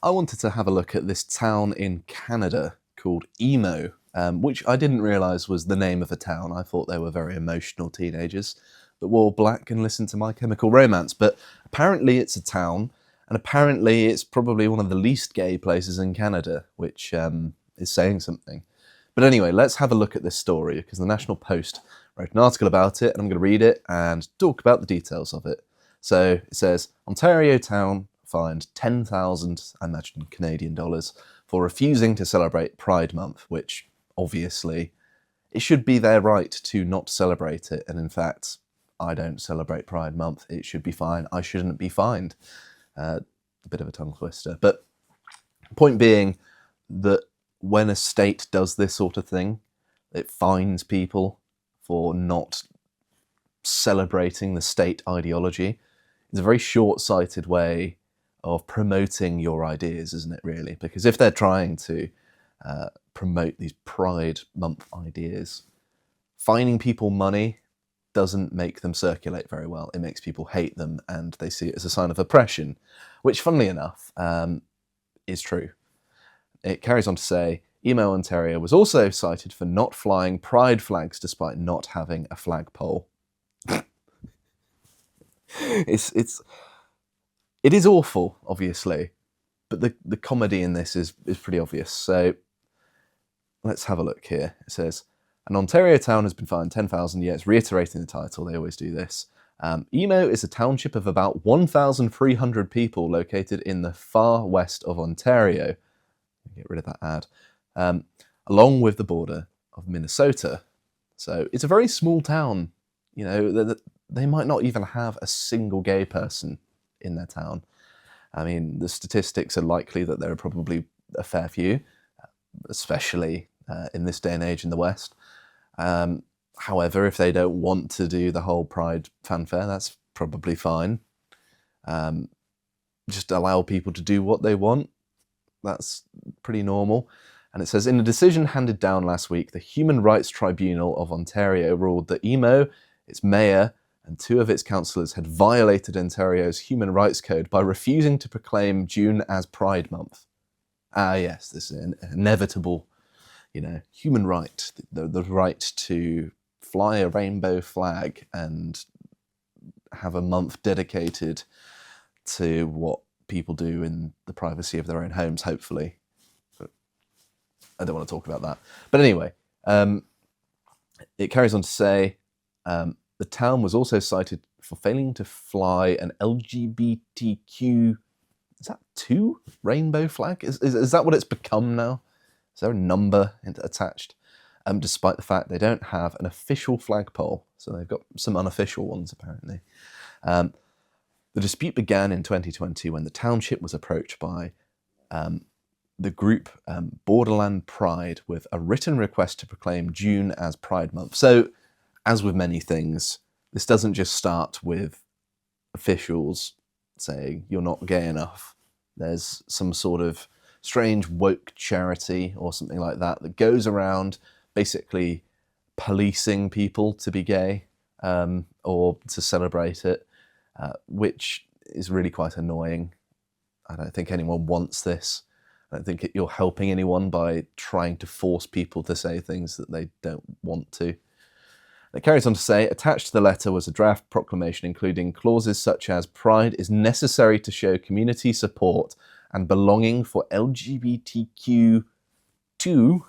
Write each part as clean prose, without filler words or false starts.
I wanted to have a look at this town in Canada called Emo, which I didn't realise was the name of a town. I thought they were very emotional teenagers that wore black and listened to My Chemical Romance, but apparently it's a town, and apparently it's probably one of the least gay places in Canada, which is saying something. But anyway, let's have a look at this story, because the National Post wrote an article about it, and I'm going to read it and talk about the details of it. So it says, Ontario town fined 10,000, I imagine Canadian dollars, for refusing to celebrate Pride Month, which obviously it should be their right to not celebrate it. And in fact, I don't celebrate Pride Month. It should be fine. I shouldn't be fined. A bit of a tongue twister. But point being that when a state does this sort of thing, it fines people for not celebrating the state ideology. It's a very short-sighted way of promoting your ideas, isn't it, really? Because if they're trying to promote these Pride Month ideas, fining people money doesn't make them circulate very well. It makes people hate them, and they see it as a sign of oppression, which, funnily enough, is true. It carries on to say, Emo, Ontario was also cited for not flying pride flags despite not having a flagpole. It is awful, obviously, but the comedy in this is pretty obvious. So let's have a look here. It says, an Ontario town has been fined 10,000, yeah, it's reiterating the title, they always do this. Emo is a township of about 1,300 people located in the far west of Ontario. Get rid of that ad. Along with the border of Minnesota. So it's a very small town. You know, they might not even have a single gay person in their town. I mean, the statistics are likely that there are probably a fair few, especially in this day and age in the West. However, if they don't want to do the whole Pride fanfare, that's probably fine. Just allow people to do what they want. That's pretty normal. And it says, in a decision handed down last week, the Human Rights Tribunal of Ontario ruled that Emo, its mayor, and two of its councillors had violated Ontario's Human Rights Code by refusing to proclaim June as Pride Month. Yes, this is an inevitable, human right, the right to fly a rainbow flag and have a month dedicated to what people do in the privacy of their own homes, hopefully. But I don't want to talk about that. But anyway, it carries on to say, the town was also cited for failing to fly an LGBTQ, is that 2 rainbow flag? Is that what it's become now? Is there a number attached? Despite the fact they don't have an official flagpole. So they've got some unofficial ones, apparently. The dispute began in 2020 when the township was approached by the group Borderland Pride with a written request to proclaim June as Pride Month. So, as with many things, this doesn't just start with officials saying you're not gay enough. There's some sort of strange woke charity or something like that goes around basically policing people to be gay or to celebrate it, which is really quite annoying. I don't think anyone wants this. I don't think you're helping anyone by trying to force people to say things that they don't want to. It carries on to say, attached to the letter was a draft proclamation including clauses such as pride is necessary to show community support and belonging for LGBTQ2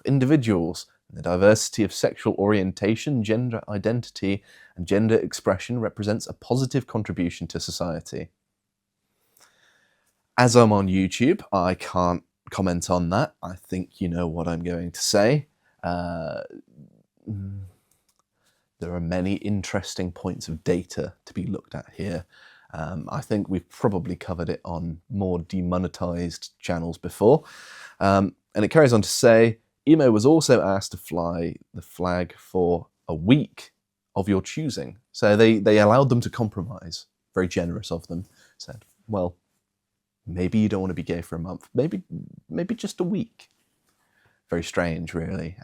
individuals. The diversity of sexual orientation, gender identity, and gender expression represents a positive contribution to society. As I'm on YouTube, I can't comment on that. I think you know what I'm going to say. There are many interesting points of data to be looked at here. I think we've probably covered it on more demonetized channels before. And it carries on to say, Emo was also asked to fly the flag for a week of your choosing. So they allowed them to compromise. Very generous of them. Said, well, maybe you don't want to be gay for a month. Maybe just a week. Very strange, really.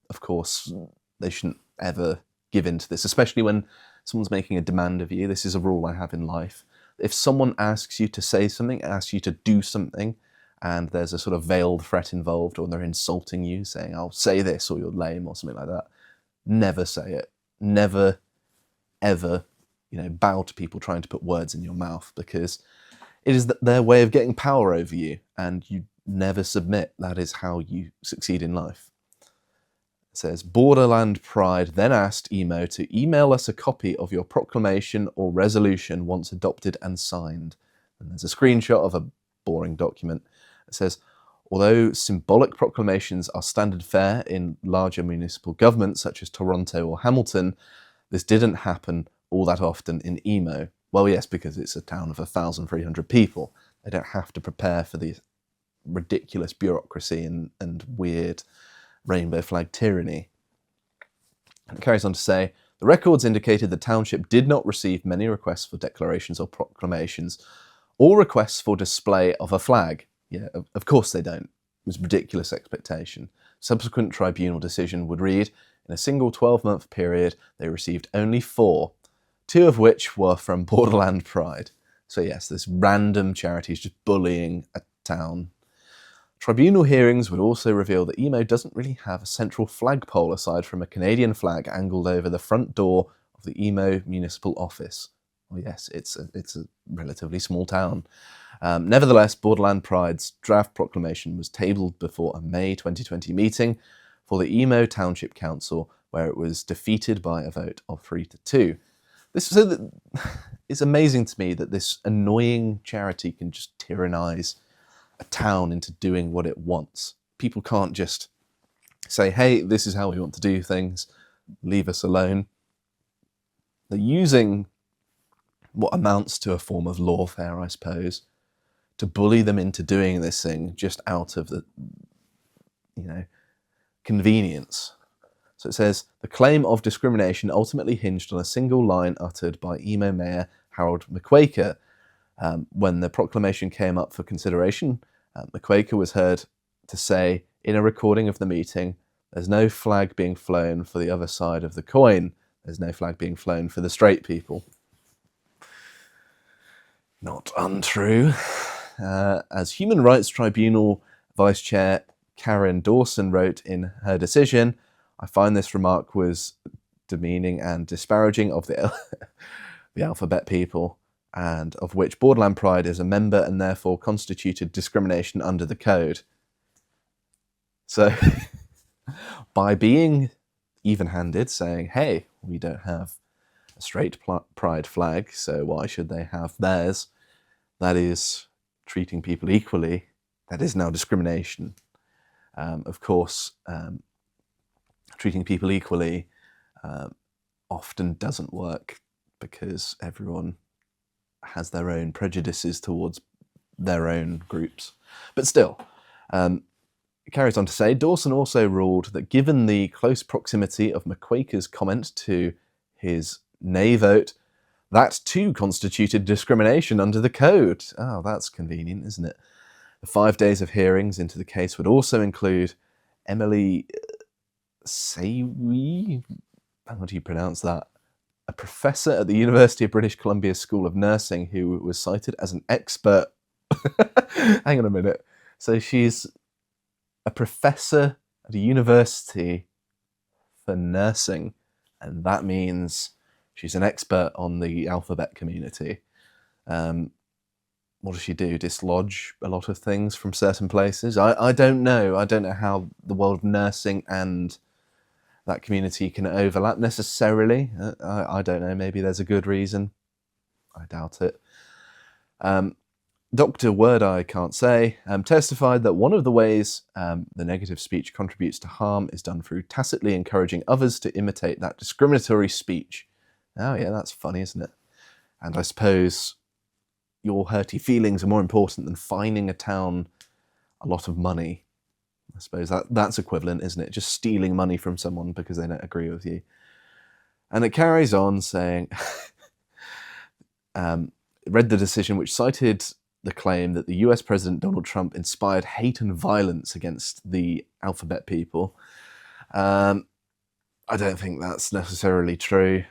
Of course, they shouldn't ever give in to this, especially when someone's making a demand of you. This is a rule I have in life. If someone asks you to say something, asks you to do something, and there's a sort of veiled threat involved, or they're insulting you, saying, I'll say this or you're lame or something like that, never say it. Never, ever, bow to people trying to put words in your mouth, because it is their way of getting power over you, and you never submit. That is how you succeed in life. It says, Borderland Pride then asked Emo to email us a copy of your proclamation or resolution once adopted and signed. And there's a screenshot of a boring document. It says, although symbolic proclamations are standard fare in larger municipal governments such as Toronto or Hamilton, this didn't happen all that often in Emo. Well, yes, because it's a town of 1,300 people. They don't have to prepare for the ridiculous bureaucracy and weird rainbow flag tyranny. And it carries on to say, the records indicated the township did not receive many requests for declarations or proclamations, or requests for display of a flag. Yeah, of course they don't. It was a ridiculous expectation. Subsequent tribunal decision would read, in a single 12-month period, they received only 4, 2 of which were from Borderland Pride. So yes, this random charity is just bullying a town. Tribunal hearings would also reveal that Emo doesn't really have a central flagpole aside from a Canadian flag angled over the front door of the Emo municipal office. Well, yes, it's a relatively small town. Nevertheless, Borderland Pride's draft proclamation was tabled before a May 2020 meeting for the Emo Township Council, where it was defeated by a vote of 3-2. It's amazing to me that this annoying charity can just tyrannize a town into doing what it wants. People can't just say, hey, this is how we want to do things, leave us alone. They're using what amounts to a form of lawfare, I suppose, to bully them into doing this thing just out of the, convenience. So it says, the claim of discrimination ultimately hinged on a single line uttered by Emo Mayor Harold McQuaker. When the proclamation came up for consideration, McQuaker was heard to say in a recording of the meeting, there's no flag being flown for the other side of the coin. There's no flag being flown for the straight people. Not untrue. As Human Rights Tribunal Vice Chair Karen Dawson wrote in her decision, I find this remark was demeaning and disparaging of the alphabet people, and of which Borderland Pride is a member and therefore constituted discrimination under the code. So, by being even-handed, saying, hey, we don't have a straight pride flag, so why should they have theirs? That is treating people equally. That is now discrimination. Of course, treating people equally often doesn't work because everyone has their own prejudices towards their own groups. But still, it carries on to say, Dawson also ruled that given the close proximity of McQuaker's comment to his nay vote, that too constituted discrimination under the code. Oh, that's convenient, isn't it? The 5 days of hearings into the case would also include Emily Sawi, how do you pronounce that? A professor at the University of British Columbia School of Nursing who was cited as an expert. Hang on a minute. So she's a professor at a university for nursing, and that means she's an expert on the alphabet community. What does she do? Dislodge a lot of things from certain places? I don't know. I don't know how the world of nursing and that community can overlap necessarily. I don't know. Maybe there's a good reason. I doubt it. Dr. Word I can't say, testified that one of the ways the negative speech contributes to harm is done through tacitly encouraging others to imitate that discriminatory speech. Oh yeah, that's funny, isn't it? And I suppose your hurty feelings are more important than fining a town a lot of money. I suppose that's equivalent, isn't it? Just stealing money from someone because they don't agree with you. And it carries on saying, read the decision which cited the claim that the US President Donald Trump inspired hate and violence against the alphabet people. I don't think that's necessarily true.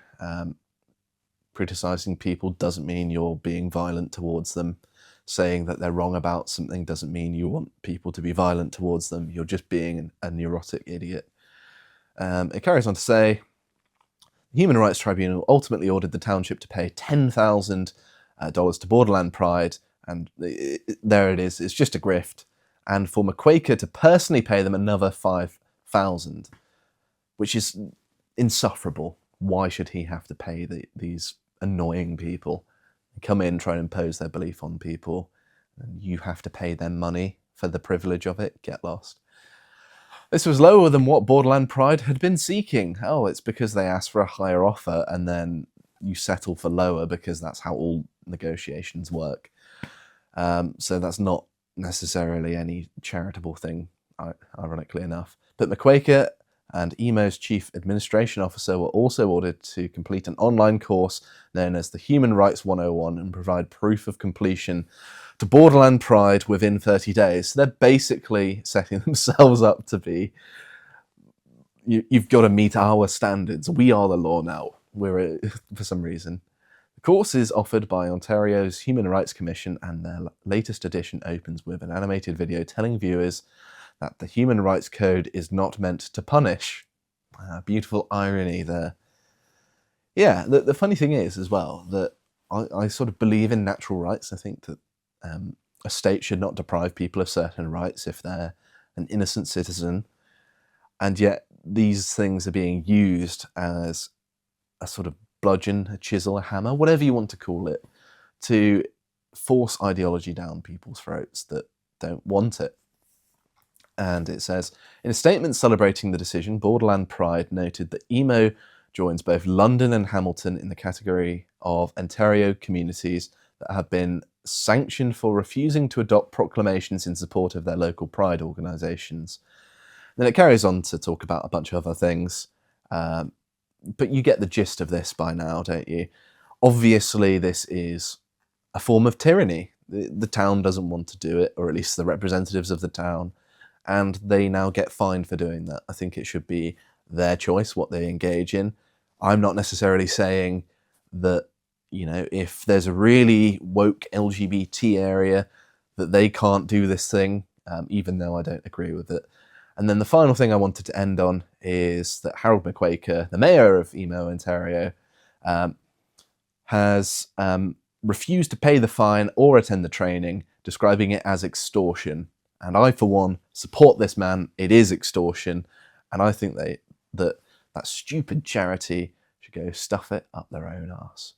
Criticizing people doesn't mean you're being violent towards them. saying that they're wrong about something doesn't mean you want people to be violent towards them. You're just being a neurotic idiot. It carries on to say, the Human Rights Tribunal ultimately ordered the township to pay $10,000 to Borderland Pride, and there it is, it's just a grift, and for McQuaker to personally pay them another $5,000, which is insufferable. Why should he have to pay these annoying people? Come in, try and impose their belief on people, and you have to pay them money for the privilege of it? Get lost. This was lower than what Borderland Pride had been seeking. Oh, it's because they asked for a higher offer and then you settle for lower because that's how all negotiations work. So that's not necessarily any charitable thing, ironically enough. But McQuaker and EMO's Chief Administration Officer were also ordered to complete an online course known as the Human Rights 101 and provide proof of completion to Borderland Pride within 30 days. So they're basically setting themselves up to be, you've got to meet our standards. We are the law now. For some reason. The course is offered by Ontario's Human Rights Commission, and their latest edition opens with an animated video telling viewers that the Human Rights Code is not meant to punish. Beautiful irony there. Yeah, the funny thing is as well that I sort of believe in natural rights. I think that a state should not deprive people of certain rights if they're an innocent citizen, and yet these things are being used as a sort of bludgeon, a chisel, a hammer, whatever you want to call it, to force ideology down people's throats that don't want it. And it says, in a statement celebrating the decision, Borderland Pride noted that EMO joins both London and Hamilton in the category of Ontario communities that have been sanctioned for refusing to adopt proclamations in support of their local pride organisations. Then it carries on to talk about a bunch of other things, but you get the gist of this by now, don't you? Obviously, this is a form of tyranny. The town doesn't want to do it, or at least the representatives of the town, and they now get fined for doing that. I think it should be their choice what they engage in. I'm not necessarily saying that, you know, if there's a really woke LGBT area, that they can't do this thing, even though I don't agree with it. And then the final thing I wanted to end on is that Harold McQuaker, the mayor of EMO, Ontario, has refused to pay the fine or attend the training, describing it as extortion. And I, for one, support this man. It is extortion. And I think that stupid charity should go stuff it up their own arse.